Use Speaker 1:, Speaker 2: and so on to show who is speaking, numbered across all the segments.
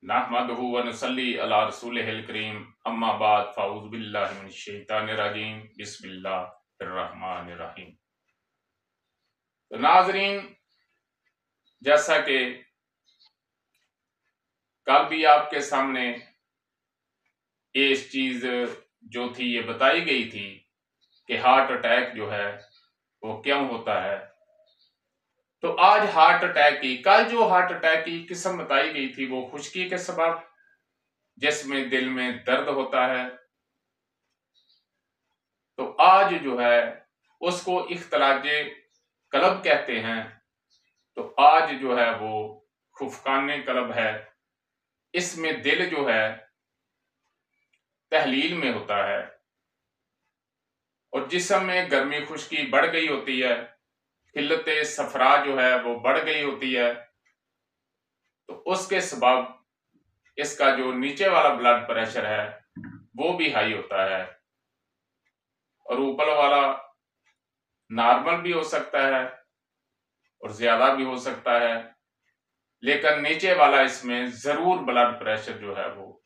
Speaker 1: नहमदुहु व नुसल्ली अला रसूलिहिल करीम अम्मा बाद फ़ाऊज़ु बिल्लाहि मिनश शैतानिर रजीम बिस्मिल्लाहिर रहमानिर रहीम। तो नाज़रीन, जैसा कि कल भी आपके सामने ये चीज़ जो थी ये बताई गई थी कि हार्ट अटैक जो है वो क्यों होता है, तो आज हार्ट अटैक की, कल जो हार्ट अटैक की किस्म बताई गई थी वो खुश्की के सबब, जिसमें दिल में दर्द होता है, तो आज जो है उसको इख्तिलाजे कलब कहते हैं। तो आज जो है वो खुफकाने कलब है। इसमें दिल जो है तहलील में होता है और जिस्म में गर्मी खुश्की बढ़ गई होती है, खिल्लते सफरा जो है वो बढ़ गई होती है, तो उसके सबब इसका जो नीचे वाला ब्लड प्रेशर है वो भी हाई होता है और ऊपर वाला नॉर्मल भी हो सकता है और ज्यादा भी हो सकता है, लेकिन नीचे वाला इसमें जरूर ब्लड प्रेशर जो है वो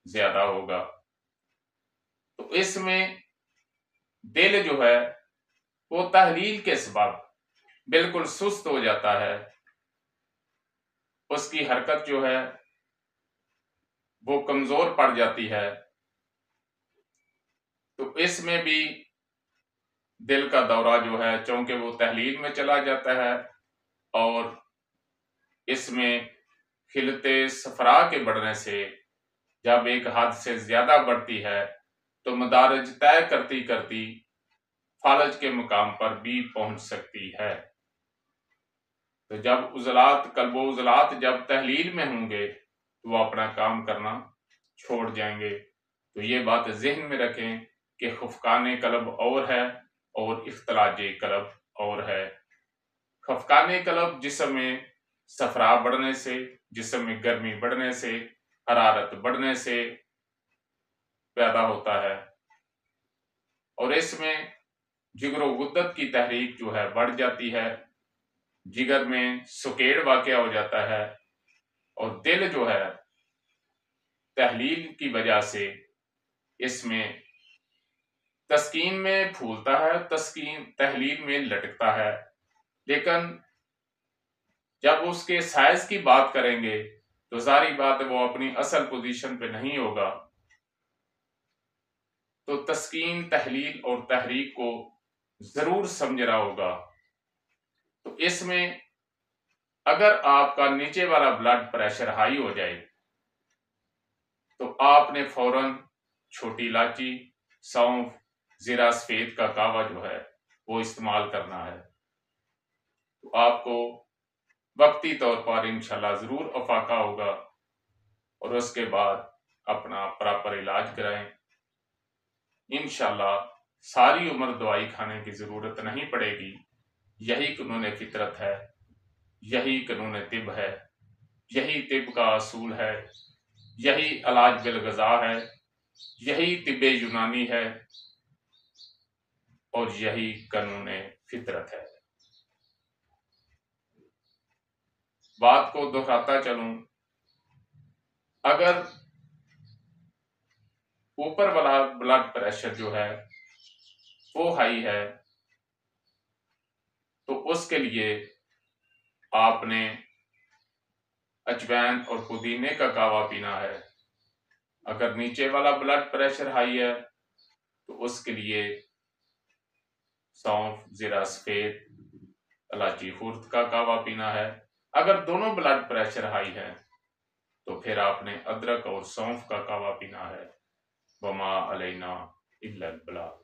Speaker 1: ज्यादा होगा। तो इसमें दिल जो है वो तहलील के सबब बिल्कुल सुस्त हो जाता है, उसकी हरकत जो है वो कमजोर पड़ जाती है। तो इसमें भी दिल का दौरा जो है चूंकि वो तहलील में चला जाता है और इसमें खिलते सफरा के बढ़ने से जब एक हद से ज्यादा बढ़ती है तो मदारज तय करती करती फालज के मुकाम पर भी पहुंच सकती है। तो जब उजलात कल्बो उजलात जब तहलील में होंगे तो वो अपना काम करना छोड़ जाएंगे। तो ये बात जहन में रखें कि खफकाने कलब और है और इख्तिलाजे कलब और है। खफकाने कलब जिस्म में सफरा बढ़ने से, जिस्म में गर्मी बढ़ने से, हरारत बढ़ने से पैदा होता है और इसमें जिगरो गुद्दत की तहरीक जो है बढ़ जाती है, जिगर में सुकेड़ वाक़या हो जाता है और दिल जो है तहलील की वजह से इसमें तस्कीन में फूलता है, तस्कीन तहलील में लटकता है, लेकिन जब उसके साइज की बात करेंगे तो सारी बात वो अपनी असल पोजीशन पे नहीं होगा। तो तस्कीन तहलील और तहरीक को जरूर समझ रहा होगा। तो इसमें अगर आपका नीचे वाला ब्लड प्रेशर हाई हो जाए तो आपने फौरन छोटी इलायची, सौंफ, जीरा सफेद का कावा जो है वो इस्तेमाल करना है। तो आपको वक्ती तौर पर इंशाल्लाह जरूर अफाका होगा और उसके बाद अपना प्रॉपर इलाज कराएं। इंशाल्लाह सारी उम्र दवाई खाने की जरूरत नहीं पड़ेगी। यही कानून फितरत है, यही कानून तिब है, यही तिब का असूल है, यही इलाज बिल गजा है, यही तिब यूनानी है और यही कानून फितरत है। बात को दोहराता चलूं, अगर ऊपर वाला ब्लड प्रेशर जो है वो हाई है तो उसके लिए आपने अजवैन और पुदीने का कावा पीना है। अगर नीचे वाला ब्लड प्रेशर हाई है तो उसके लिए सौंफ, जीरा सफेद, इलायची खुर्द का कावा पीना है। अगर दोनों ब्लड प्रेशर हाई है तो फिर आपने अदरक और सौंफ का कावा पीना है। वमा अलैना इल्लल बलाग।